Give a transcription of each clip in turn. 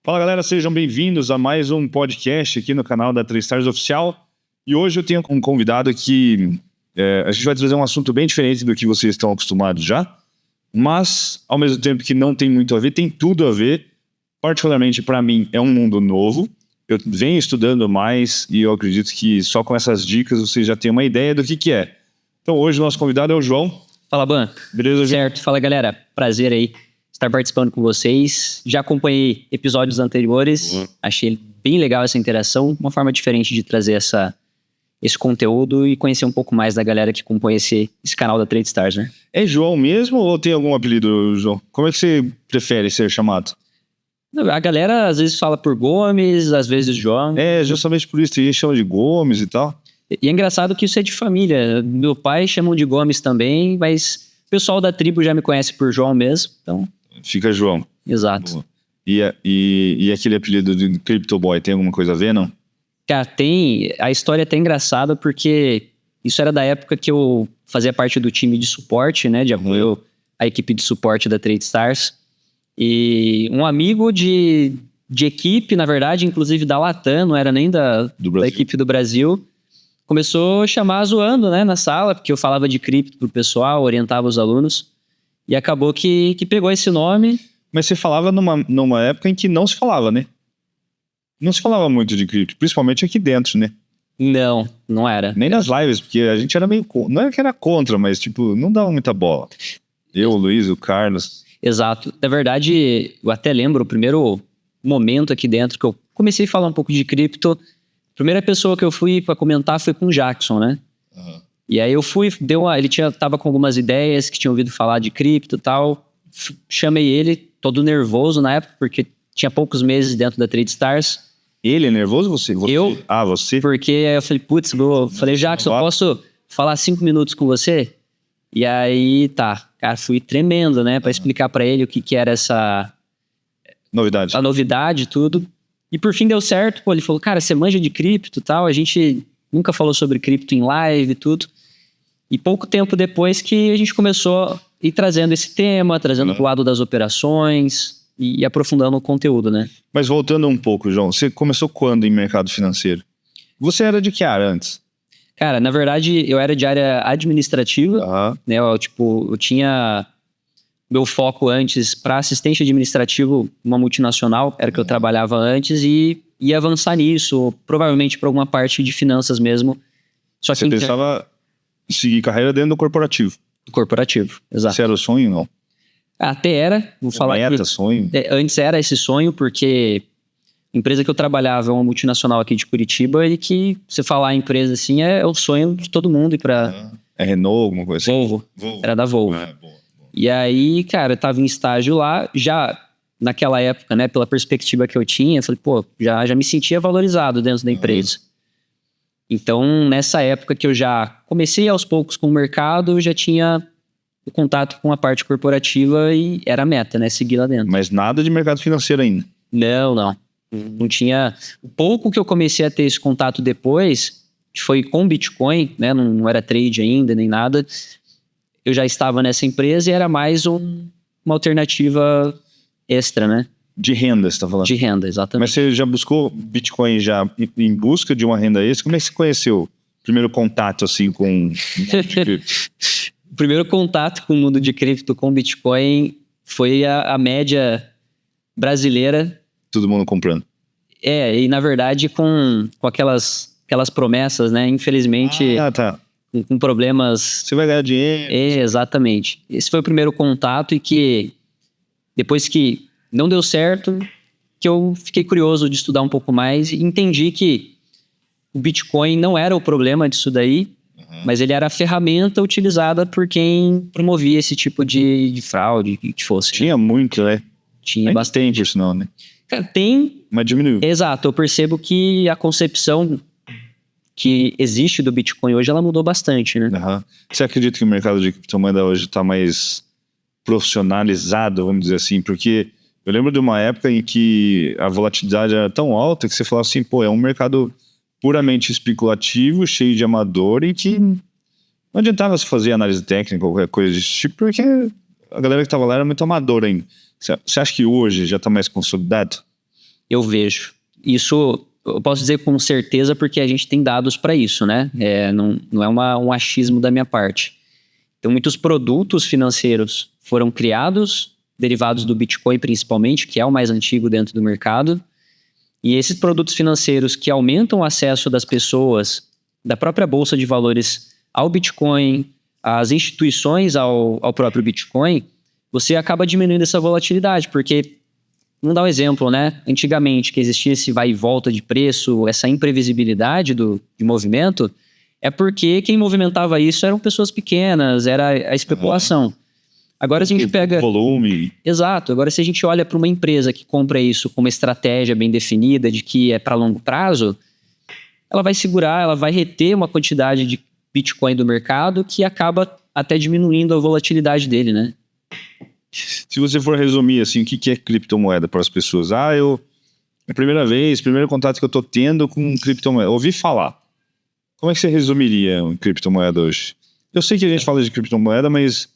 Fala galera, sejam bem-vindos a mais um podcast aqui no canal da 3Stars Oficial. E hoje eu tenho um convidado que a gente vai trazer um assunto bem diferente do que vocês estão acostumados já, mas ao mesmo tempo que não tem muito a ver, tem tudo a ver. Particularmente para mim é um mundo novo, eu venho estudando mais e eu acredito que só com essas dicas vocês já têm uma ideia do que é. Então hoje o nosso convidado é o João. Fala, Ban. Beleza, João? Certo. Fala, galera. Prazer aí estar participando com vocês. Já acompanhei episódios anteriores. Achei bem legal essa interação. Uma forma diferente de trazer esse conteúdo e conhecer um pouco mais da galera que compõe esse canal da 3Stars, né? É João mesmo ou tem algum apelido, João? Como é que você prefere ser chamado? A galera às vezes fala por Gomes, às vezes João. É, justamente por isso, tem gente que chama de Gomes e tal. E é engraçado que isso é de família. Meu pai chamam de Gomes também, mas o pessoal da tribo já me conhece por João mesmo, então... Fica João. Exato. Boa. E aquele apelido de Crypto Boy, tem alguma coisa a ver, não? Cara, tem... A história é até engraçada porque isso era da época que eu fazia parte do time de suporte, né? De apoio à equipe de suporte da 3Stars. E um amigo de equipe, na verdade, inclusive da Latam, não era nem da equipe do Brasil, começou a chamar zoando, né, na sala, porque eu falava de cripto pro pessoal, orientava os alunos, e acabou que pegou esse nome. Mas você falava numa época em que não se falava, né? Não se falava muito de cripto, principalmente aqui dentro, né? Não era. Nem nas lives, porque a gente era meio... Não é que era contra, mas, tipo, não dava muita bola. Eu, o Luiz, o Carlos... Exato. Na verdade, eu até lembro o primeiro momento aqui dentro que eu comecei a falar um pouco de cripto. A primeira pessoa que eu fui para comentar foi com o Jackson, né? Uhum. E aí eu fui, ele tava com algumas ideias que tinha ouvido falar de cripto e tal. Chamei ele, todo nervoso na época, porque tinha poucos meses dentro da 3Stars. Ele é nervoso ou você? Eu. Ah, você? Porque aí eu falei, putz, eu falei, Jackson, posso falar 5 minutos com você? E aí, tá, cara, fui tremendo, né, pra explicar pra ele o que era essa... Novidade. A novidade e tudo. E por fim deu certo, pô, ele falou, cara, você manja de cripto e tal, a gente nunca falou sobre cripto em live e tudo. E pouco tempo depois que a gente começou a ir trazendo esse tema, trazendo pro lado das operações e aprofundando o conteúdo, né. Mas voltando um pouco, João, você começou quando em mercado financeiro? Você era de que área antes? Cara, na verdade, eu era de área administrativa, né? Eu tinha meu foco antes para assistente administrativo, uma multinacional, era que eu trabalhava antes e ia avançar nisso, provavelmente para alguma parte de finanças mesmo. Só que você pensava em seguir carreira dentro do corporativo? Do corporativo, exato. Você era o sonho, não? Até era, vou falar meta, sonho? Antes era esse sonho, porque... A empresa que eu trabalhava é uma multinacional aqui de Curitiba e que, você falar em empresa assim, é o sonho de todo mundo ir pra... É Renault, alguma coisa assim? Volvo. Era da Volvo. Boa. E aí, cara, eu tava em estágio lá, já naquela época, né, pela perspectiva que eu tinha, eu falei, pô, já me sentia valorizado dentro da empresa. Então, nessa época que eu já comecei aos poucos com o mercado, eu já tinha o contato com a parte corporativa e era a meta, né, seguir lá dentro. Mas nada de mercado financeiro ainda? Não tinha... O pouco que eu comecei a ter esse contato depois, que foi com Bitcoin, né? Não era trade ainda, nem nada. Eu já estava nessa empresa e era mais uma alternativa extra, né? De renda, você tá falando? De renda, exatamente. Mas você já buscou Bitcoin já em busca de uma renda extra? Como é que você conheceu o primeiro contato, assim, com... O primeiro contato com o mundo de cripto, com Bitcoin, foi a média brasileira. Todo mundo comprando. E na verdade com aquelas promessas, né? Infelizmente, tá. com problemas... Você vai ganhar dinheiro. Exatamente. Esse foi o primeiro contato e que depois que não deu certo, que eu fiquei curioso de estudar um pouco mais e entendi que o Bitcoin não era o problema disso daí, mas ele era a ferramenta utilizada por quem promovia esse tipo de fraude, que fosse. Tinha muito, né? Tinha bastante. Isso não, né? Cara, tem... Mas diminuiu. Exato, eu percebo que a concepção que existe do Bitcoin hoje, ela mudou bastante, né? Você acredita que o mercado de criptomoeda hoje está mais profissionalizado, vamos dizer assim? Porque eu lembro de uma época em que a volatilidade era tão alta que você falava assim, pô, é um mercado puramente especulativo, cheio de amador e que não adiantava se fazer análise técnica ou qualquer coisa desse tipo, porque a galera que estava lá era muito amadora ainda. Você acha que hoje já está mais consolidado? Eu vejo. Isso eu posso dizer com certeza porque a gente tem dados para isso, né? Não é um achismo da minha parte. Então, muitos produtos financeiros foram criados, derivados do Bitcoin principalmente, que é o mais antigo dentro do mercado. E esses produtos financeiros que aumentam o acesso das pessoas, da própria Bolsa de Valores ao Bitcoin, às instituições ao próprio Bitcoin, você acaba diminuindo essa volatilidade, porque, vamos dar um exemplo, né? Antigamente, que existia esse vai e volta de preço, essa imprevisibilidade de movimento, é porque quem movimentava isso eram pessoas pequenas, era a especulação. Agora a gente pega... Volume. Exato. Agora se a gente olha para uma empresa que compra isso com uma estratégia bem definida, de que é para longo prazo, ela vai segurar, ela vai reter uma quantidade de Bitcoin do mercado que acaba até diminuindo a volatilidade dele, né? Se você for resumir, assim, o que é criptomoeda para as pessoas? É a primeiro contato que eu tô tendo com criptomoeda. Ouvi falar. Como é que você resumiria uma criptomoeda hoje? Eu sei que a gente fala de criptomoeda, mas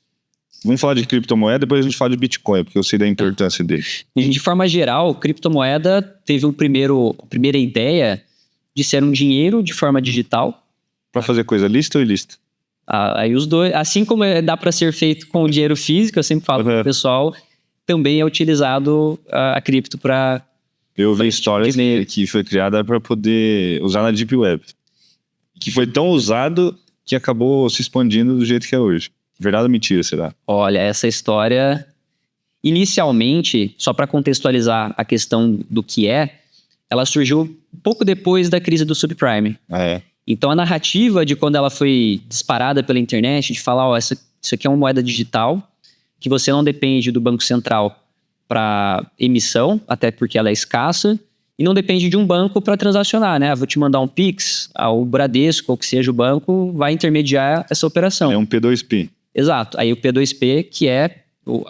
vamos falar de criptomoeda, depois a gente fala de Bitcoin, porque eu sei da importância dele. De forma geral, criptomoeda teve a primeira ideia de ser um dinheiro de forma digital. Para fazer coisa lícita ou ilícita? Aí os dois, assim como dá para ser feito com o dinheiro físico, eu sempre falo para o pessoal, também é utilizado a cripto para... Eu vi histórias que foi criada para poder usar na Deep Web. Que foi tão usado que acabou se expandindo do jeito que é hoje. Verdade ou mentira, será? Olha, essa história, inicialmente, só para contextualizar a questão do que ela surgiu pouco depois da crise do subprime. Então a narrativa de quando ela foi disparada pela internet, de falar, isso aqui é uma moeda digital, que você não depende do Banco Central para emissão, até porque ela é escassa, e não depende de um banco para transacionar, né? Vou te mandar um Pix, o Bradesco, ou que seja o banco, vai intermediar essa operação. É um P2P. Exato. Aí o P2P, que é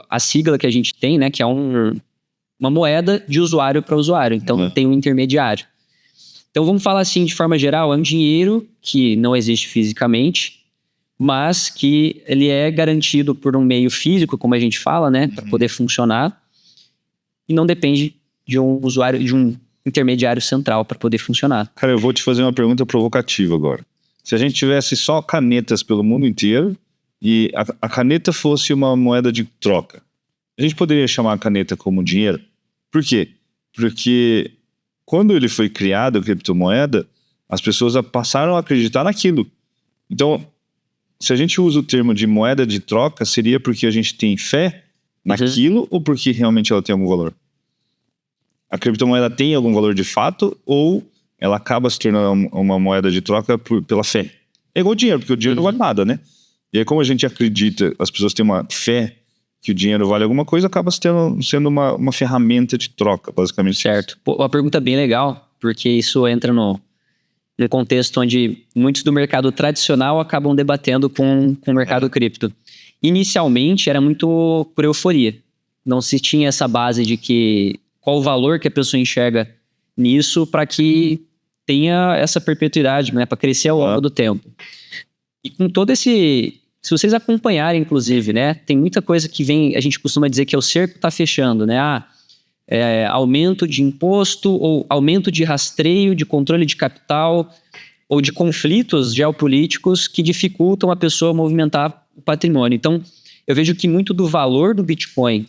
a sigla que a gente tem, né? Que é uma moeda de usuário para usuário. Então tem um intermediário. Então vamos falar assim, de forma geral, é um dinheiro que não existe fisicamente, mas que ele é garantido por um meio físico, como a gente fala, né? Para poder funcionar. E não depende de um usuário, de um intermediário central para poder funcionar. Cara, eu vou te fazer uma pergunta provocativa agora. Se a gente tivesse só canetas pelo mundo inteiro e a caneta fosse uma moeda de troca, a gente poderia chamar a caneta como dinheiro? Por quê? Porque quando ele foi criado, a criptomoeda, as pessoas passaram a acreditar naquilo. Então, se a gente usa o termo de moeda de troca, seria porque a gente tem fé naquilo ou porque realmente ela tem algum valor? A criptomoeda tem algum valor de fato ou ela acaba se tornando uma moeda de troca pela fé? É igual o dinheiro, porque o dinheiro não vale nada, né? E aí, como a gente acredita, as pessoas têm uma fé que o dinheiro vale alguma coisa, acaba sendo uma ferramenta de troca, basicamente. Certo. Uma pergunta bem legal, porque isso entra no contexto onde muitos do mercado tradicional acabam debatendo com o mercado cripto. Inicialmente, era muito por euforia. Não se tinha essa base de qual o valor que a pessoa enxerga nisso para que tenha essa perpetuidade, né, para crescer ao longo do tempo. E com todo esse... Se vocês acompanharem, inclusive, né, tem muita coisa que vem... A gente costuma dizer que o cerco está fechando, né? Aumento de imposto ou aumento de rastreio, de controle de capital ou de conflitos geopolíticos que dificultam a pessoa movimentar o patrimônio. Então, eu vejo que muito do valor do Bitcoin,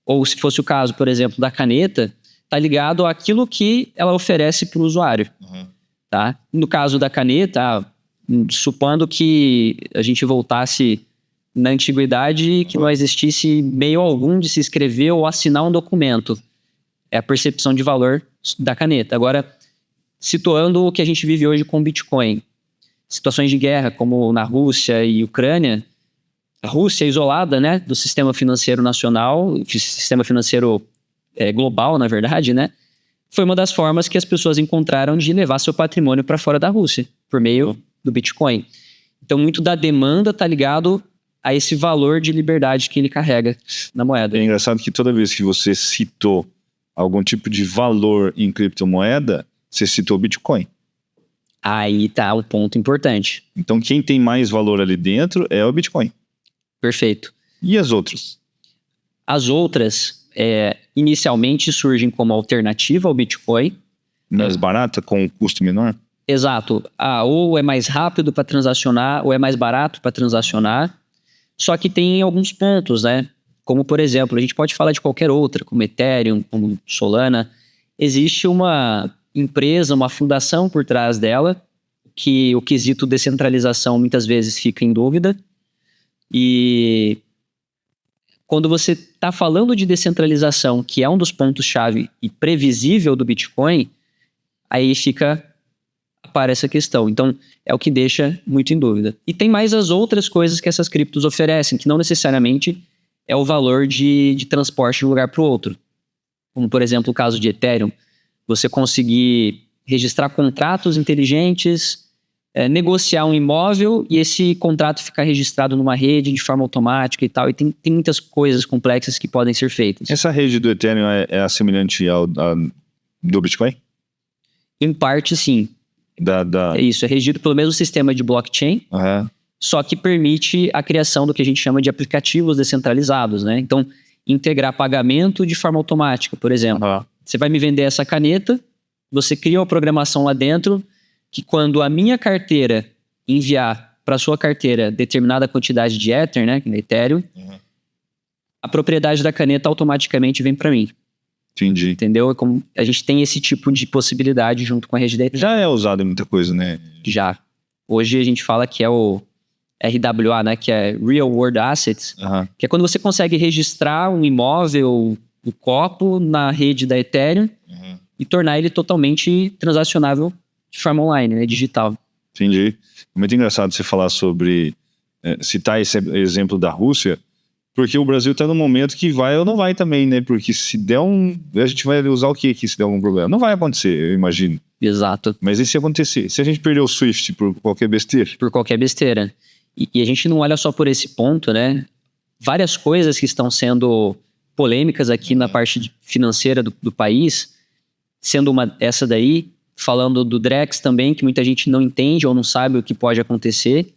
ou se fosse o caso, por exemplo, da caneta, está ligado àquilo que ela oferece para o usuário. Tá? No caso da caneta, supondo que a gente voltasse na antiguidade, que não existisse meio algum de se escrever ou assinar um documento. É a percepção de valor da caneta. Agora, situando o que a gente vive hoje com o Bitcoin, situações de guerra, como na Rússia e Ucrânia, a Rússia isolada, né, do sistema financeiro nacional, sistema financeiro global, na verdade, né, foi uma das formas que as pessoas encontraram de levar seu patrimônio para fora da Rússia, por meio do Bitcoin. Então, muito da demanda está ligado a esse valor de liberdade que ele carrega na moeda. É engraçado que toda vez que você citou algum tipo de valor em criptomoeda, você citou Bitcoin. Aí tá um ponto importante. Então, quem tem mais valor ali dentro é o Bitcoin. Perfeito. E as outras? As outras, inicialmente surgem como alternativa ao Bitcoin. Mais barata, com um custo menor? Exato. Ou é mais rápido para transacionar, ou é mais barato para transacionar. Só que tem alguns pontos, né? Como, por exemplo, a gente pode falar de qualquer outra, como Ethereum, como Solana. Existe uma empresa, uma fundação por trás dela, que o quesito descentralização muitas vezes fica em dúvida. E quando você está falando de descentralização, que é um dos pontos-chave e previsível do Bitcoin, aí aparece essa questão. Então, é o que deixa muito em dúvida. E tem mais as outras coisas que essas criptos oferecem, que não necessariamente é o valor de transporte de um lugar para o outro. Como, por exemplo, o caso de Ethereum. Você conseguir registrar contratos inteligentes, negociar um imóvel e esse contrato ficar registrado numa rede de forma automática e tal. E tem muitas coisas complexas que podem ser feitas. Essa rede do Ethereum é semelhante do Bitcoin? Em parte, sim. Isso, é regido pelo mesmo sistema de blockchain, só que permite a criação do que a gente chama de aplicativos descentralizados, né? Então, integrar pagamento de forma automática, por exemplo. Você vai me vender essa caneta, você cria uma programação lá dentro que quando a minha carteira enviar para a sua carteira determinada quantidade de Ether, né, Ethereum, a propriedade da caneta automaticamente vem para mim. Entendi. Entendeu? A gente tem esse tipo de possibilidade junto com a rede da Ethereum. Já é usado em muita coisa, né? Já. Hoje a gente fala que é o RWA, né? Que é Real World Assets. Que é quando você consegue registrar um imóvel, um copo na rede da Ethereum e tornar ele totalmente transacionável de forma online, né? Digital. Entendi. É muito engraçado você falar sobre... citar esse exemplo da Rússia, porque o Brasil está num momento que vai ou não vai também, né? Porque se der a gente vai usar o que aqui se der algum problema? Não vai acontecer, eu imagino. Exato. Mas e se acontecer? Se a gente perder o Swift por qualquer besteira? Por qualquer besteira. E a gente não olha só por esse ponto, né? Várias coisas que estão sendo polêmicas aqui na parte financeira do país, sendo essa daí, falando do Drex também, que muita gente não entende ou não sabe o que pode acontecer.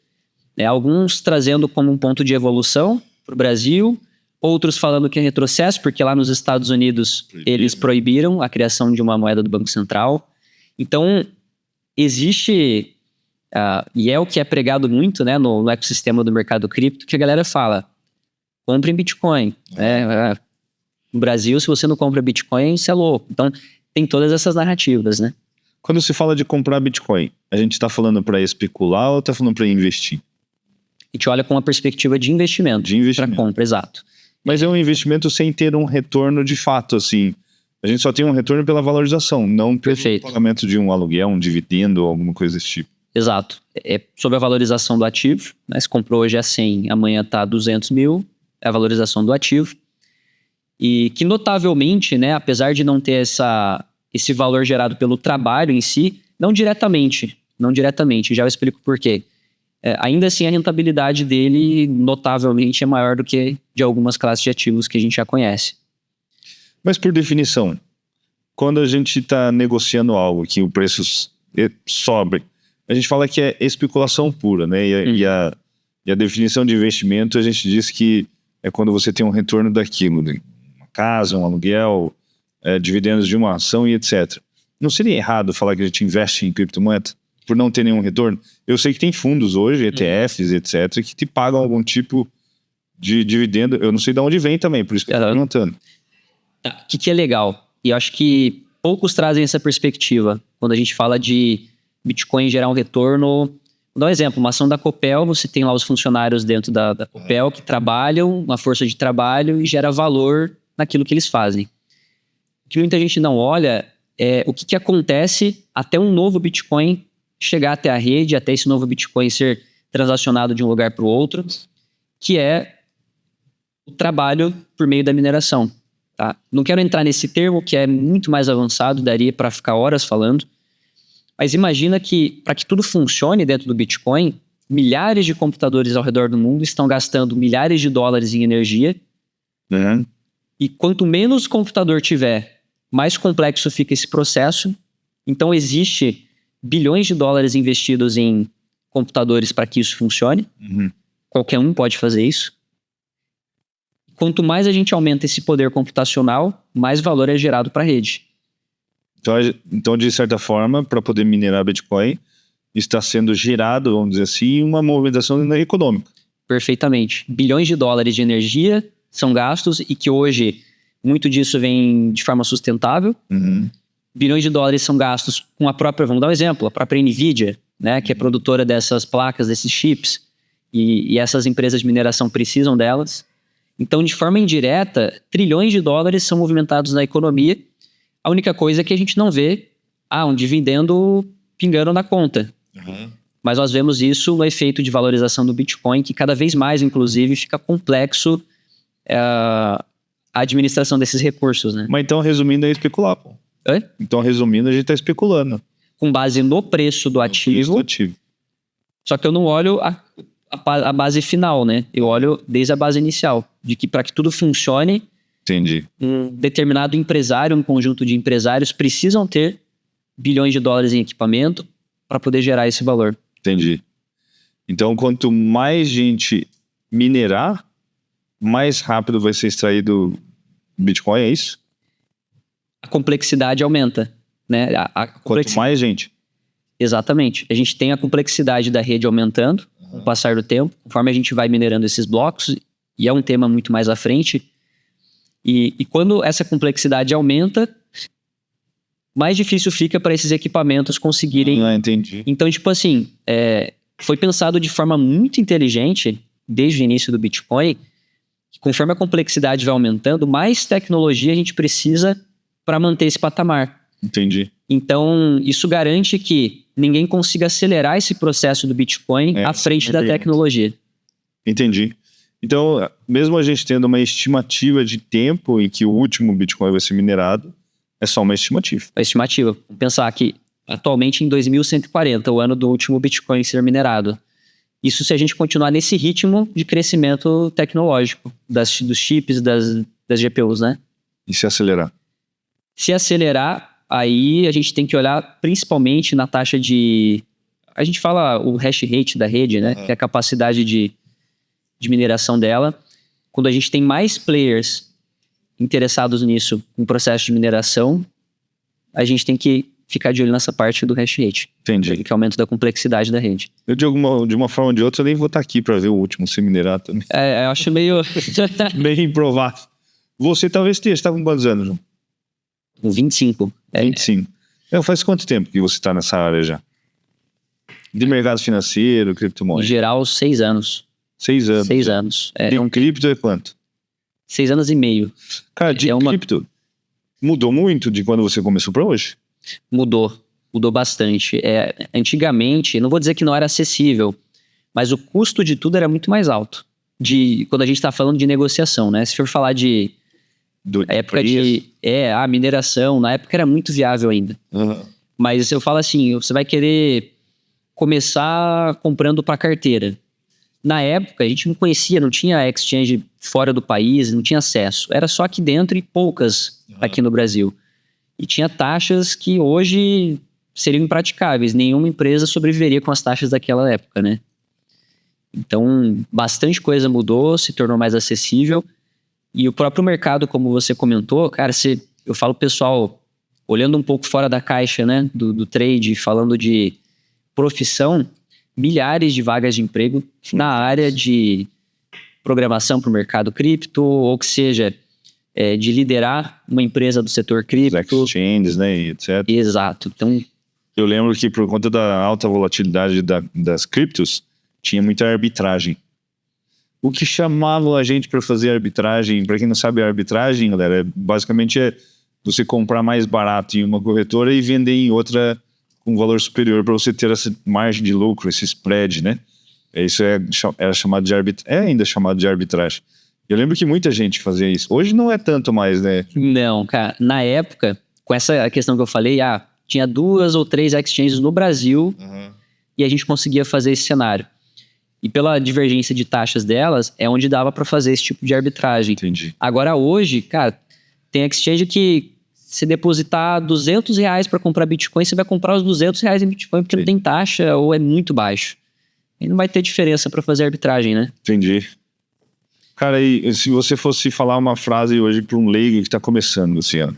Alguns trazendo como um ponto de evolução para o Brasil, outros falando que é retrocesso, porque lá nos Estados Unidos eles proibiram a criação de uma moeda do Banco Central. Então, existe, e é o que é pregado muito, né, no ecossistema do mercado cripto, que a galera fala, compre em Bitcoin. No Brasil, se você não compra Bitcoin, você é louco. Então, tem todas essas narrativas, né? Quando se fala de comprar Bitcoin, a gente está falando para especular ou está falando para investir? A gente olha com uma perspectiva de investimento. Para compra, exato. Mas é um investimento sem ter um retorno de fato, assim. A gente só tem um retorno pela valorização, não pelo pagamento de um aluguel, um dividendo ou alguma coisa desse tipo. Exato. É sobre a valorização do ativo, né? Se comprou hoje a 100, amanhã está 200 mil, é a valorização do ativo. E que notavelmente, né, apesar de não ter esse valor gerado pelo trabalho em si, não diretamente, já eu explico por quê. Ainda assim, a rentabilidade dele notavelmente é maior do que de algumas classes de ativos que a gente já conhece. Mas por definição, quando a gente está negociando algo que o preço sobe, a gente fala que é especulação pura, né? E a definição de investimento, a gente diz que é quando você tem um retorno daquilo, de uma casa, um aluguel, dividendos de uma ação e etc. Não seria errado falar que a gente investe em criptomoeda por não ter nenhum retorno? Eu sei que tem fundos hoje, ETFs, etc., que te pagam algum tipo de dividendo. Eu não sei de onde vem também, por isso que eu estou perguntando. O que é legal? E eu acho que poucos trazem essa perspectiva. Quando a gente fala de Bitcoin gerar um retorno... Vou dar um exemplo. Uma ação da Copel, você tem lá os funcionários dentro da Copel que trabalham, uma força de trabalho e gera valor naquilo que eles fazem. O que muita gente não olha é o que acontece até um novo Bitcoin chegar até a rede, até esse novo Bitcoin ser transacionado de um lugar para o outro, que é o trabalho por meio da mineração. Tá? Não quero entrar nesse termo, que é muito mais avançado, daria para ficar horas falando, mas imagina que, para que tudo funcione dentro do Bitcoin, milhares de computadores ao redor do mundo estão gastando milhares de dólares em energia, e quanto menos computador tiver, mais complexo fica esse processo. Então existe bilhões de dólares investidos em computadores para que isso funcione. Qualquer um pode fazer isso. quanto mais a gente aumenta esse poder computacional, mais valor é gerado para a rede. Então, de certa forma, para poder minerar Bitcoin, está sendo gerado, vamos dizer assim, uma movimentação econômica. Perfeitamente. Bilhões de dólares de energia são gastos e que hoje muito disso vem de forma sustentável. Bilhões de dólares são gastos com a própria, vamos dar um exemplo, a própria NVIDIA, né, que é produtora dessas placas, desses chips, e essas empresas de mineração precisam delas. Então, de forma indireta, trilhões de dólares são movimentados na economia. A única coisa é que a gente não vê um dividendo pingando na conta. Mas nós vemos isso no efeito de valorização do Bitcoin, que cada vez mais, inclusive, fica complexo a administração desses recursos, né? Mas então, resumindo, é especular, pô. Então, resumindo, a gente está especulando. Com base no preço do ativo. Só que eu não olho a base final, né? Eu olho desde a base inicial. De que para que tudo funcione, entendi, um determinado empresário, um conjunto de empresários precisam ter bilhões de dólares em equipamento para poder gerar esse valor. Entendi. Então, quanto mais gente minerar, mais rápido vai ser extraído Bitcoin, é isso? A complexidade aumenta, né? Quanto mais gente. Exatamente. A gente tem a complexidade da rede aumentando com o passar do tempo, conforme a gente vai minerando esses blocos, e é um tema muito mais à frente. E quando essa complexidade aumenta, mais difícil fica para esses equipamentos conseguirem... Entendi. Então, tipo assim, foi pensado de forma muito inteligente, desde o início do Bitcoin, que conforme a complexidade vai aumentando, mais tecnologia a gente precisa para manter esse patamar. Entendi. Então, isso garante que ninguém consiga acelerar esse processo do Bitcoin à frente da tecnologia. Entendi. Então, mesmo a gente tendo uma estimativa de tempo em que o último Bitcoin vai ser minerado, é só uma estimativa. A estimativa. Vamos pensar que atualmente em 2140, o ano do último Bitcoin ser minerado. Isso se a gente continuar nesse ritmo de crescimento tecnológico dos chips, das GPUs, né? E se acelerar? Se acelerar, aí a gente tem que olhar principalmente na taxa de... A gente fala o hash rate da rede, né? Que é a capacidade de mineração dela. Quando a gente tem mais players interessados nisso, no processo de mineração, a gente tem que ficar de olho nessa parte do hash rate. Entendi. Que é o aumento da complexidade da rede. Eu, de uma forma ou de outra, eu nem vou estar aqui para ver o último ser minerado também. Eu acho meio... meio improvável. Você talvez tenha, você está com quantos anos, João? Com 25. 25. Faz quanto tempo que você está nessa área já? De mercado financeiro, criptomoeda? Em geral, 6 anos. 6 anos. 6 anos. Tem um cripto é quanto? 6 anos e meio. Cara, de cripto, mudou muito de quando você começou para hoje? Mudou bastante. Antigamente, não vou dizer que não era acessível, mas o custo de tudo era muito mais alto. Quando a gente está falando de negociação, né? Se for falar de época a mineração, na época era muito viável ainda. Mas eu falo assim, você vai querer começar comprando para carteira. Na época, a gente não conhecia, não tinha exchange fora do país, não tinha acesso. Era só aqui dentro e poucas aqui no Brasil. E tinha taxas que hoje seriam impraticáveis. Nenhuma empresa sobreviveria com as taxas daquela época, né? Então, bastante coisa mudou, se tornou mais acessível. E o próprio mercado, como você comentou, cara, eu falo pessoal, olhando um pouco fora da caixa, né, do trade, falando de profissão, milhares de vagas de emprego na área de programação para o mercado cripto, ou que seja, de liderar uma empresa do setor cripto. Exchanges, né, e etc. Exato. Então, eu lembro que por conta da alta volatilidade das criptos, tinha muita arbitragem. O que chamava a gente para fazer arbitragem, para quem não sabe, a arbitragem, galera, basicamente é você comprar mais barato em uma corretora e vender em outra com valor superior para você ter essa margem de lucro, esse spread, né? Isso era chamado de ainda chamado de arbitragem. Eu lembro que muita gente fazia isso. Hoje não é tanto mais, né? Não, cara. Na época, com essa questão que eu falei, tinha 2 ou 3 exchanges no Brasil e a gente conseguia fazer esse cenário. E pela divergência de taxas delas, é onde dava para fazer esse tipo de arbitragem. Entendi. Agora hoje, cara, tem exchange que se depositar R$200 para comprar Bitcoin, você vai comprar os R$200 em Bitcoin porque não tem taxa ou é muito baixo. Aí não vai ter diferença para fazer arbitragem, né? Entendi. Cara, e se você fosse falar uma frase hoje para um leigo que tá começando, assim, ó.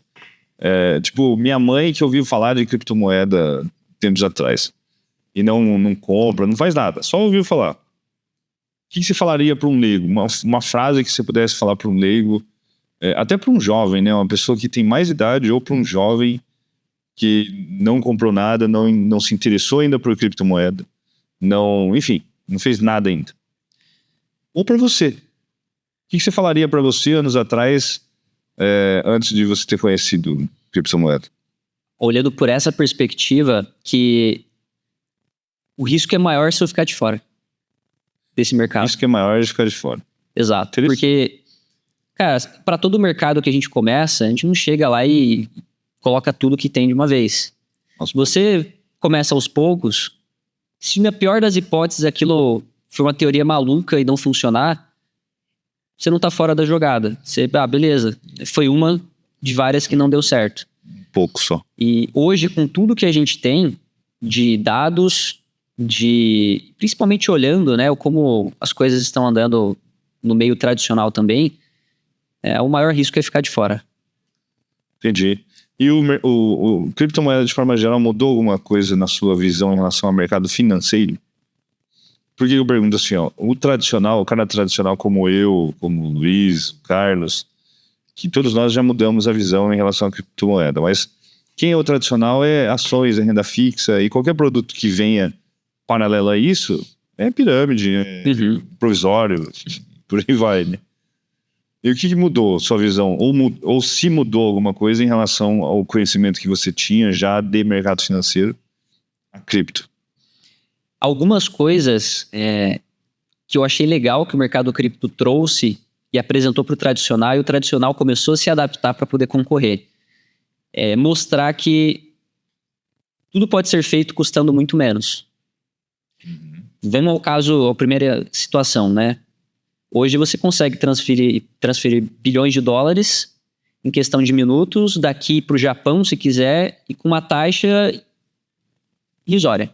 Tipo, minha mãe que ouviu falar de criptomoeda tempos atrás e não compra, não faz nada, só ouviu falar. O que você falaria para um leigo? Uma frase que você pudesse falar para um leigo, até para um jovem, né? Uma pessoa que tem mais idade, ou para um jovem que não comprou nada, não se interessou ainda por criptomoeda, enfim, não fez nada ainda. Ou para você. O que você falaria para você anos atrás, antes de você ter conhecido criptomoeda? Olhando por essa perspectiva, que o risco é maior se eu ficar de fora desse mercado. O risco é maior de ficar de fora. Exato. Porque, cara, para todo mercado que a gente começa, a gente não chega lá e coloca tudo que tem de uma vez. Nossa. Você começa aos poucos. Se na pior das hipóteses aquilo for uma teoria maluca e não funcionar, você não tá fora da jogada. Você, beleza, foi uma de várias que não deu certo. Pouco só. E hoje, com tudo que a gente tem de dados, principalmente olhando, né, como as coisas estão andando no meio tradicional também, o maior risco é ficar de fora. Entendi. E o criptomoeda, de forma geral, mudou alguma coisa na sua visão em relação ao mercado financeiro? Porque eu pergunto assim, ó, o cara tradicional como eu, como o Luiz, o Carlos, que todos nós já mudamos a visão em relação à criptomoeda, mas quem é o tradicional é ações, é renda fixa, e qualquer produto que venha paralelo a isso é pirâmide, provisório, por aí vai, né? E o que mudou sua visão? Ou se mudou alguma coisa em relação ao conhecimento que você tinha já de mercado financeiro a cripto? Algumas coisas que eu achei legal que o mercado cripto trouxe e apresentou para o tradicional, e o tradicional começou a se adaptar para poder concorrer. Mostrar que tudo pode ser feito custando muito menos. Vamos ao caso, a primeira situação, né? Hoje você consegue transferir bilhões de dólares em questão de minutos daqui para o Japão, se quiser, e com uma taxa irrisória.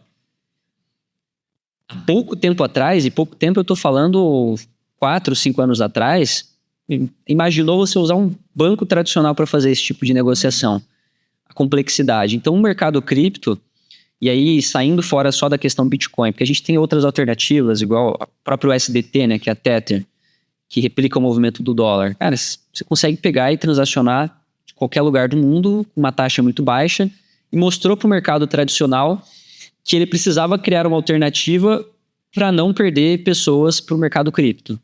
Há pouco tempo atrás, e pouco tempo eu estou falando 4, 5 anos atrás, imaginou você usar um banco tradicional para fazer esse tipo de negociação? A complexidade. Então o mercado cripto, e aí saindo fora só da questão Bitcoin, porque a gente tem outras alternativas, igual o próprio USDT, né, que é a Tether, que replica o movimento do dólar. Cara, você consegue pegar e transacionar de qualquer lugar do mundo com uma taxa muito baixa, e mostrou para o mercado tradicional que ele precisava criar uma alternativa para não perder pessoas para o mercado cripto.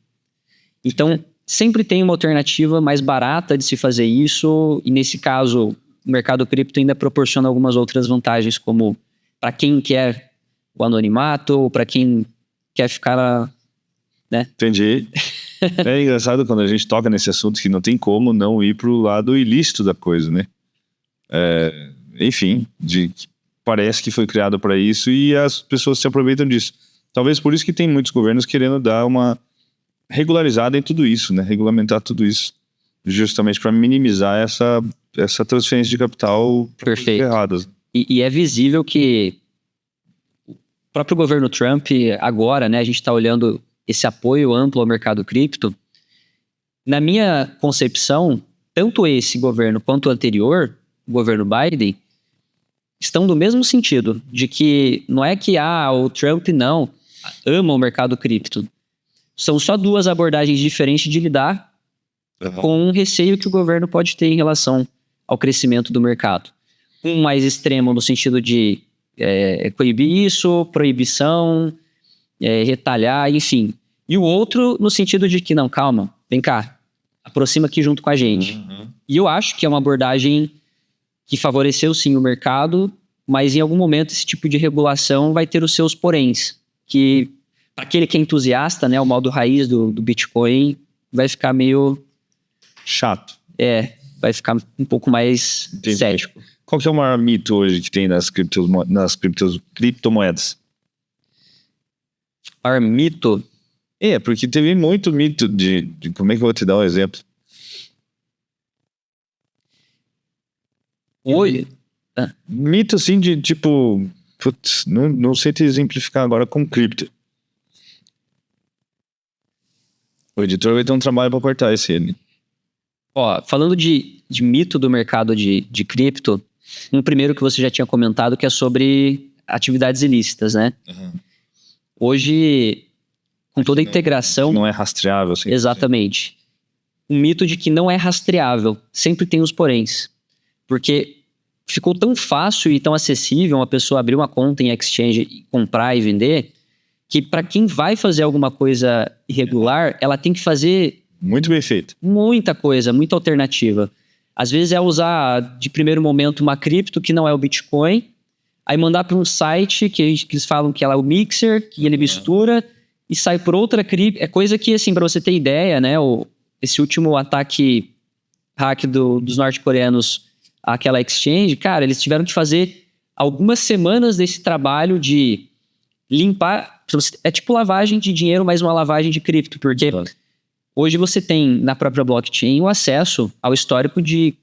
Então, sempre tem uma alternativa mais barata de se fazer isso, e nesse caso, o mercado cripto ainda proporciona algumas outras vantagens, como para quem quer o anonimato, ou para quem quer ficar, né? Entendi. É engraçado quando a gente toca nesse assunto que não tem como não ir pro lado ilícito da coisa, né? Enfim, parece que foi criado para isso e as pessoas se aproveitam disso. Talvez por isso que tem muitos governos querendo dar uma regularizada em tudo isso, né? Regulamentar tudo isso, justamente para minimizar essa transferência de capital para coisas erradas. E é visível que o próprio governo Trump agora, né? A gente está olhando esse apoio amplo ao mercado cripto. Na minha concepção, tanto esse governo quanto o anterior, o governo Biden, estão no mesmo sentido, de que não é que o Trump não ama o mercado cripto. São só duas abordagens diferentes de lidar com um receio que o governo pode ter em relação ao crescimento do mercado. Um mais extremo no sentido de coibir isso, proibição, retalhar, enfim. E o outro no sentido de que, não, calma, vem cá, aproxima aqui junto com a gente. E eu acho que é uma abordagem que favoreceu sim o mercado, mas em algum momento esse tipo de regulação vai ter os seus poréns, que para aquele que é entusiasta, né, o modo raiz do Bitcoin vai ficar meio chato. Vai ficar um pouco mais cético. Qual que é o maior mito hoje que tem nas criptomoedas? O maior mito? Porque teve muito mito de como é que eu vou te dar um exemplo? Hoje... Mito assim de tipo... Putz, não sei te exemplificar agora com cripto. O editor vai ter um trabalho para cortar esse ele. Ó, falando de mito do mercado de cripto, um primeiro que você já tinha comentado, que é sobre atividades ilícitas, né? Hoje, com toda a integração... Não é rastreável. Assim. Exatamente. O mito de que não é rastreável. Sempre tem os poréns. Porque ficou tão fácil e tão acessível uma pessoa abrir uma conta em exchange, comprar e vender, que para quem vai fazer alguma coisa irregular, ela tem que fazer... Muito bem feito. Muita coisa, muita alternativa. Às vezes é usar, de primeiro momento, uma cripto que não é o Bitcoin, aí mandar para um site que eles falam que ela é o Mixer, que ele mistura e sai por outra cripto. É coisa que, assim, para você ter ideia, né? Esse último ataque hack dos norte-coreanos àquela exchange, cara, eles tiveram que fazer algumas semanas desse trabalho de limpar. É tipo lavagem de dinheiro, mas uma lavagem de cripto, porque hoje você tem na própria blockchain o acesso ao histórico de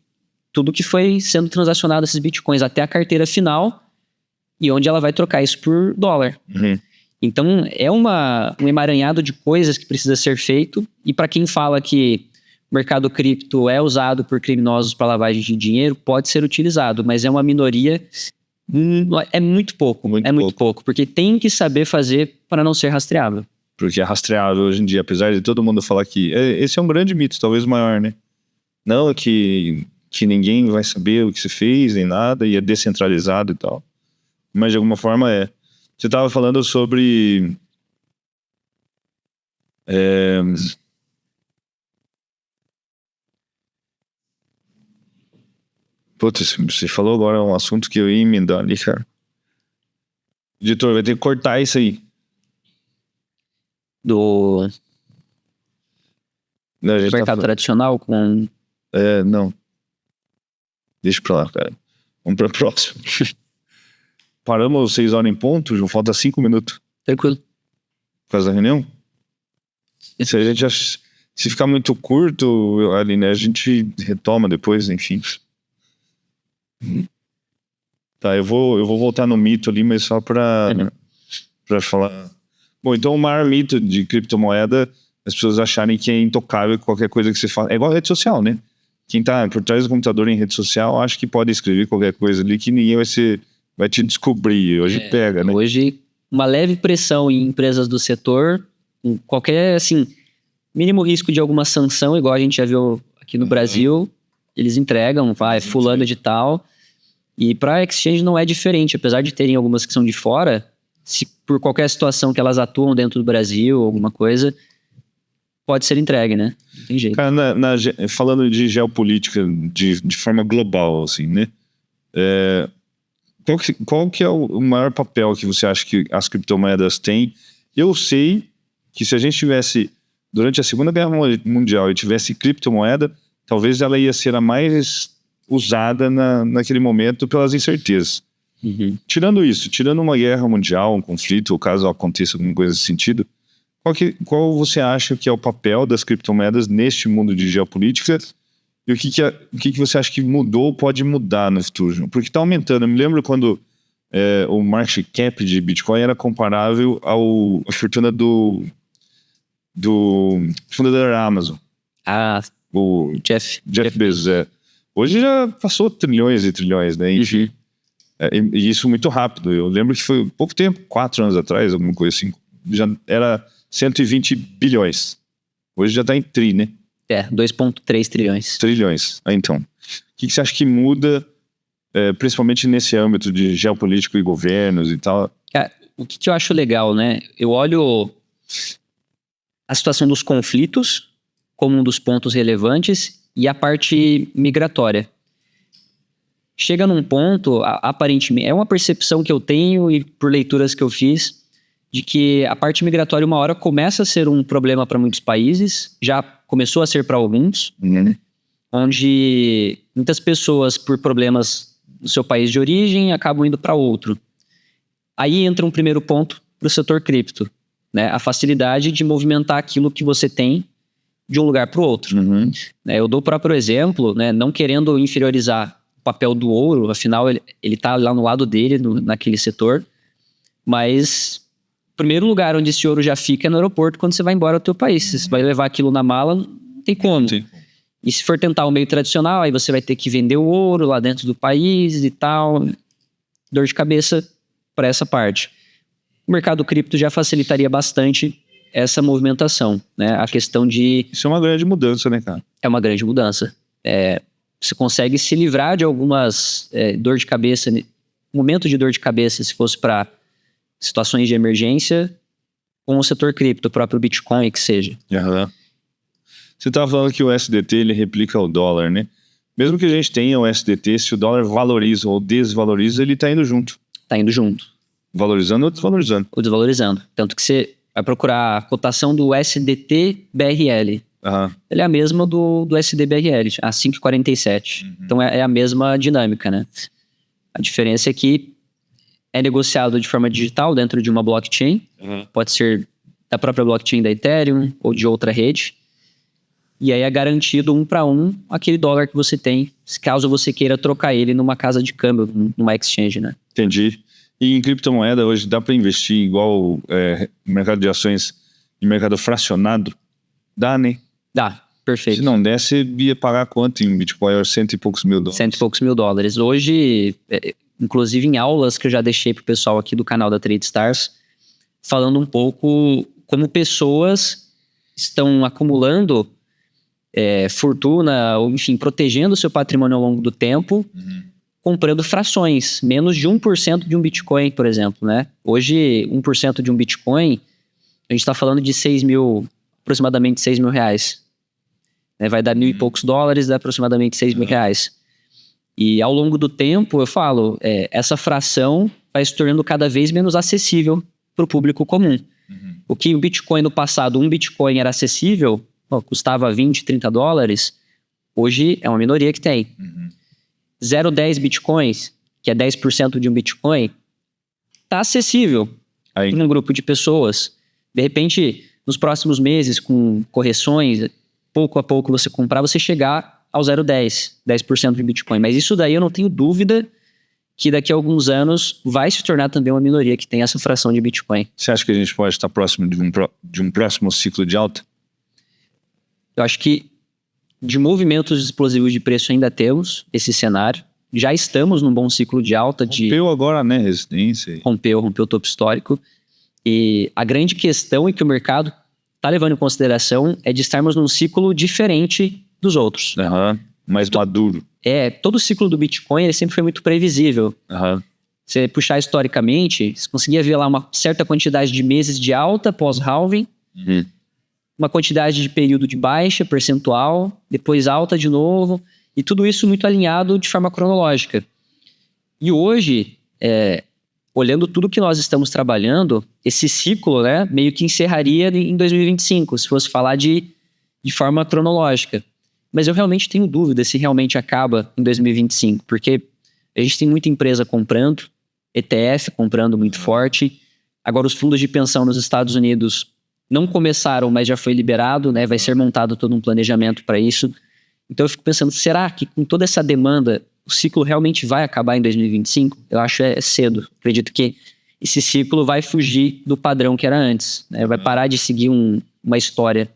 tudo que foi sendo transacionado esses bitcoins até a carteira final e onde ela vai trocar isso por dólar. Então, é um emaranhado de coisas que precisa ser feito. E para quem fala que o mercado cripto é usado por criminosos para lavagem de dinheiro, pode ser utilizado, mas é uma minoria, é muito pouco. Muito pouco, porque tem que saber fazer para não ser rastreável. Porque é rastreável hoje em dia, apesar de todo mundo falar que... Esse é um grande mito, talvez o maior, né? Não que ninguém vai saber o que você fez, nem nada, e é descentralizado e tal. Mas de alguma forma é. Você estava falando sobre... Putz, você falou agora um assunto que eu ia emendar ali, cara. Editor, vai ter que cortar isso aí. Do mercado tradicional com... não. Deixa pra lá, cara. Vamos pra próxima. Paramos 6 horas em ponto, João. Falta 5 minutos. Tranquilo. Por causa da reunião? Se a gente se ficar muito curto ali, né? A gente retoma depois, enfim. Tá, eu vou voltar no mito ali, mas só pra falar. Bom, então o maior mito de criptomoeda, as pessoas acharem que é intocável qualquer coisa que você fala. É igual a rede social, né? Quem tá por trás do computador em rede social, acha que pode escrever qualquer coisa ali que ninguém vai te descobrir. Hoje pega, né? Hoje, uma leve pressão em empresas do setor, qualquer, assim, mínimo risco de alguma sanção, igual a gente já viu aqui no Brasil, eles entregam, fulano de tal. E para exchange não é diferente, apesar de terem algumas que são de fora, se por qualquer situação que elas atuam dentro do Brasil, alguma coisa, pode ser entregue, né? Não tem jeito. Cara, falando de geopolítica de forma global, assim, né? Qual que é o maior papel que você acha que as criptomoedas têm? Eu sei que se a gente tivesse, durante a Segunda Guerra Mundial, e tivesse criptomoeda, talvez ela ia ser a mais usada naquele momento pelas incertezas. Tirando isso, tirando uma guerra mundial, um conflito, ou caso aconteça alguma coisa nesse sentido, qual você acha que é o papel das criptomoedas neste mundo de geopolítica? E o que você acha que mudou, pode mudar no futuro? Porque está aumentando. Eu me lembro quando o market cap de Bitcoin era comparável à fortuna do fundador da Amazon. O Jeff Bezos. Hoje já passou trilhões e trilhões, né? Enfim. E isso muito rápido. Eu lembro que foi pouco tempo, 4 anos atrás, alguma coisa assim. Já era 120 bilhões. Hoje já está em tri, né? 2,3 trilhões. Trilhões. Então, o que você acha que muda, principalmente nesse âmbito de geopolítico e governos e tal? O que eu acho legal, né? Eu olho a situação dos conflitos como um dos pontos relevantes e a parte migratória. Chega num ponto, aparentemente, é uma percepção que eu tenho e por leituras que eu fiz, de que a parte migratória uma hora começa a ser um problema para muitos países, já começou a ser para alguns, onde muitas pessoas, por problemas no seu país de origem, acabam indo para outro. Aí entra um primeiro ponto para o setor cripto, né? A facilidade de movimentar aquilo que você tem de um lugar para o outro. Eu dou o próprio exemplo, né? Não querendo inferiorizar o papel do ouro, afinal ele está lá no lado dele, naquele setor, mas primeiro lugar onde esse ouro já fica é no aeroporto quando você vai embora do teu país. Se você vai levar aquilo na mala, não tem como. Sim. E se for tentar o meio tradicional, aí você vai ter que vender o ouro lá dentro do país e tal. Dor de cabeça para essa parte. O mercado cripto já facilitaria bastante essa movimentação, né? A questão de... Isso é uma grande mudança, né, cara? É uma grande mudança. Você consegue se livrar de algumas dor de cabeça, momento de dor de cabeça, se fosse para situações de emergência, com o setor cripto, o próprio Bitcoin, que seja. Uhum. Você estava falando que o SDT ele replica o dólar, né? Mesmo que a gente tenha o SDT, se o dólar valoriza ou desvaloriza, ele está indo junto. Está indo junto. Valorizando ou desvalorizando. Ou desvalorizando. Tanto que você vai procurar a cotação do SDT-BRL. Uhum. Ele é a mesma do SDBRL, a 5,47. Então é a mesma dinâmica, né? A diferença é que é negociado de forma digital dentro de uma blockchain. Pode ser da própria blockchain da Ethereum ou de outra rede. E aí é garantido 1 para 1 aquele dólar que você tem, caso você queira trocar ele numa casa de câmbio, numa exchange, né? Entendi. E em criptomoeda hoje dá para investir igual no mercado de ações e mercado fracionado? Dá, né? Dá, perfeito. Se não desse, ia pagar quanto em Bitcoin? 100 e poucos mil dólares. 100 e poucos mil dólares. Hoje, inclusive em aulas que eu já deixei pro pessoal aqui do canal da TradeStars, falando um pouco como pessoas estão acumulando fortuna, ou enfim, protegendo o seu patrimônio ao longo do tempo, comprando frações, menos de 1% de um Bitcoin, por exemplo, né? Hoje, 1% de um Bitcoin, a gente está falando de aproximadamente 6 mil reais. Vai dar 1.000 e poucos dólares, dá aproximadamente 6 mil reais. E ao longo do tempo, eu falo, essa fração vai se tornando cada vez menos acessível para o público comum. O que o Bitcoin no passado, um Bitcoin era acessível, custava 20, 30 dólares, hoje é uma minoria que tem. 0,10 Bitcoins, que é 10% de um Bitcoin, está acessível para um grupo de pessoas. De repente, nos próximos meses, com correções, pouco a pouco você comprar, você chegar ao 0,10, 10% de Bitcoin. Mas isso daí eu não tenho dúvida que daqui a alguns anos vai se tornar também uma minoria que tem essa fração de Bitcoin. Você acha que a gente pode estar próximo de um próximo ciclo de alta? Eu acho que de movimentos explosivos de preço ainda temos esse cenário. Já estamos num bom ciclo de alta. Rompeu agora, né? Resistência. Rompeu o topo histórico. E a grande questão e que o mercado está levando em consideração é de estarmos num ciclo diferente dos outros. Mais maduro. Todo o ciclo do Bitcoin ele sempre foi muito previsível. Você puxar historicamente, você conseguia ver lá uma certa quantidade de meses de alta pós-halving, uma quantidade de período de baixa percentual, depois alta de novo, e tudo isso muito alinhado de forma cronológica. E hoje, olhando tudo que nós estamos trabalhando, esse ciclo, né, meio que encerraria em 2025, se fosse falar de forma cronológica. Mas eu realmente tenho dúvida se realmente acaba em 2025, porque a gente tem muita empresa comprando, ETF comprando muito forte. Agora os fundos de pensão nos Estados Unidos não começaram, mas já foi liberado, né? Vai ser montado todo um planejamento para isso. Então eu fico pensando, será que com toda essa demanda, o ciclo realmente vai acabar em 2025? Eu acho cedo. Acredito que esse ciclo vai fugir do padrão que era antes, né? Vai parar de seguir uma história.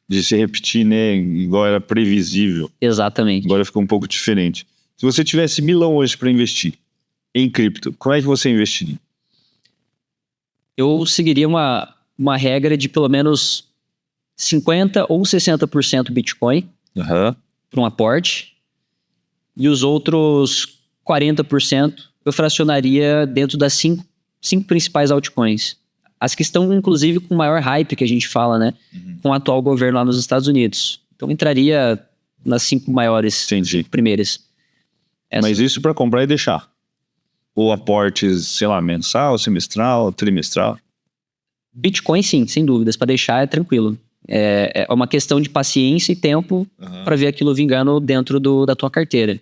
De se repetir, né? Igual era previsível. Exatamente. Agora ficou um pouco diferente. Se você tivesse $1.000 hoje para investir em cripto, como é que você investiria? Eu seguiria uma regra de pelo menos 50% ou 60% Bitcoin para um aporte, e os outros 40% eu fracionaria dentro das cinco principais altcoins. As que estão, inclusive, com maior hype que a gente fala, né? Com o atual governo lá nos Estados Unidos. Então, entraria nas 5 maiores, 5 primeiras. Mas isso para comprar e deixar? Ou aportes, sei lá, mensal, semestral, trimestral? Bitcoin, sim, sem dúvidas. Para deixar é tranquilo. É uma questão de paciência e tempo para ver aquilo vingando dentro da tua carteira.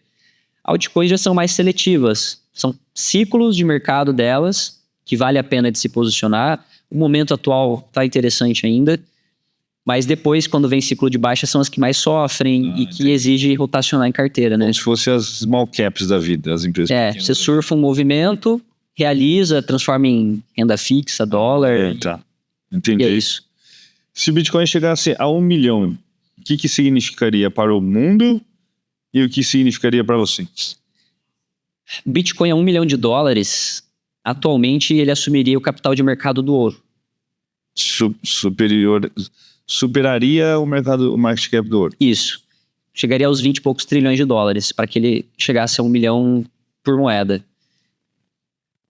Altcoins já são mais seletivas. São ciclos de mercado delas que vale a pena de se posicionar. O momento atual está interessante ainda. Mas depois, quando vem ciclo de baixa, são as que mais sofrem e que exigem rotacionar em carteira, né? Como se fossem as small caps da vida, as empresas pequenas. Você surfa um movimento, realiza, transforma em renda fixa, dólar. Tá. Entendi. E é isso. Se o Bitcoin chegasse a 1 milhão, o que significaria para o mundo e o que significaria para você? Bitcoin a $1 milhão, atualmente ele assumiria o capital de mercado do ouro. Superaria o market cap do ouro. Isso. Chegaria aos 20 e poucos trilhões de dólares para que ele chegasse a 1 milhão por moeda.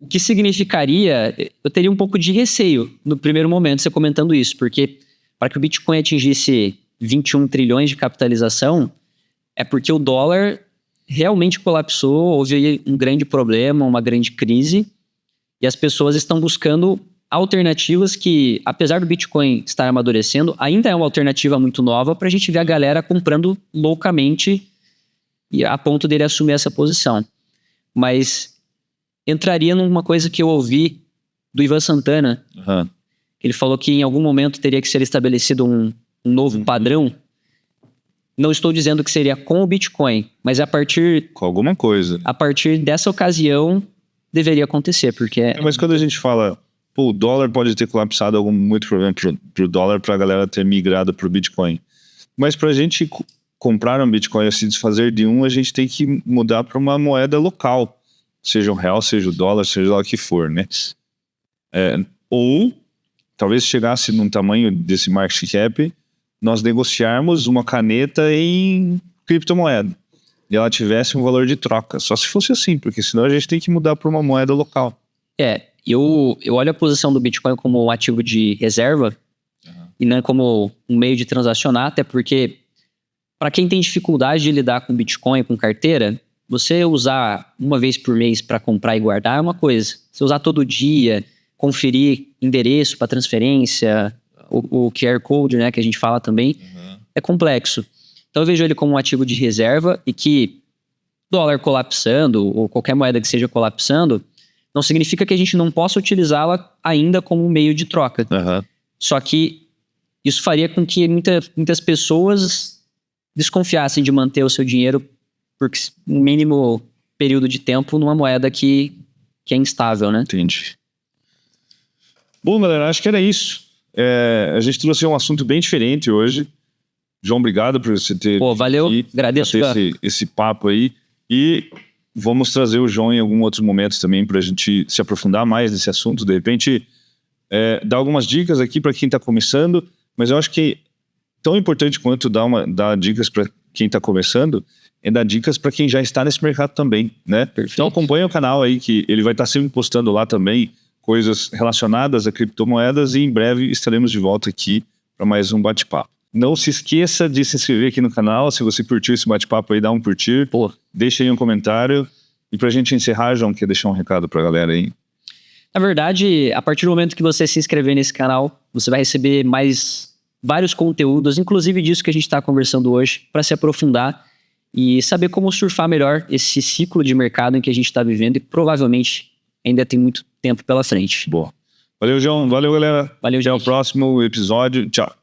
O que significaria, eu teria um pouco de receio no primeiro momento você comentando isso, porque para que o Bitcoin atingisse 21 trilhões de capitalização, é porque o dólar realmente colapsou, houve um grande problema, uma grande crise, e as pessoas estão buscando alternativas que, apesar do Bitcoin estar amadurecendo, ainda é uma alternativa muito nova para a gente ver a galera comprando loucamente e a ponto dele assumir essa posição. Mas entraria numa coisa que eu ouvi do Ivan Santana. Uhum. Ele falou que em algum momento teria que ser estabelecido um novo padrão. Não estou dizendo que seria com o Bitcoin, mas com alguma coisa. A partir dessa ocasião deveria acontecer, porque... Mas quando a gente fala, pô, o dólar pode ter colapsado, muito problema pro dólar, pra galera ter migrado pro Bitcoin. Mas pra gente comprar um Bitcoin e se desfazer de um, a gente tem que mudar para uma moeda local. Seja o real, seja o dólar, seja lá o que for, né? Ou talvez chegasse num tamanho desse market cap, nós negociarmos uma caneta em criptomoeda e ela tivesse um valor de troca. Só se fosse assim, porque senão a gente tem que mudar para uma moeda local. Eu olho a posição do Bitcoin como um ativo de reserva e não como um meio de transacionar, até porque para quem tem dificuldade de lidar com Bitcoin, com carteira, você usar uma vez por mês para comprar e guardar é uma coisa. Você usar todo dia, conferir endereço para transferência, o QR Code, né, que a gente fala também, é complexo. Então eu vejo ele como um ativo de reserva e que dólar colapsando ou qualquer moeda que seja colapsando não significa que a gente não possa utilizá-la ainda como um meio de troca. Só que isso faria com que muitas pessoas desconfiassem de manter o seu dinheiro por um mínimo período de tempo numa moeda que é instável, né? Entendi. Bom, galera, acho que era isso. A gente trouxe um assunto bem diferente hoje. João, obrigado por você ter... Pô, valeu, agradeço. Esse papo aí. E vamos trazer o João em algum outro momento também para a gente se aprofundar mais nesse assunto. De repente, dar algumas dicas aqui para quem está começando. Mas eu acho que tão importante quanto dar dicas para quem está começando é dar dicas para quem já está nesse mercado também, né? Perfeito. Então acompanha o canal aí, que ele vai estar sempre postando lá também coisas relacionadas a criptomoedas, e em breve estaremos de volta aqui para mais um bate-papo. Não se esqueça de se inscrever aqui no canal. Se você curtiu esse bate-papo aí, dá um curtir. Deixa aí um comentário. E pra gente encerrar, João, quer deixar um recado pra galera aí? Na verdade, a partir do momento que você se inscrever nesse canal, você vai receber mais vários conteúdos, inclusive disso que a gente está conversando hoje, para se aprofundar e saber como surfar melhor esse ciclo de mercado em que a gente está vivendo e provavelmente ainda tem muito tempo pela frente. Boa. Valeu, João. Valeu, galera. Valeu, gente. Até o próximo episódio. Tchau.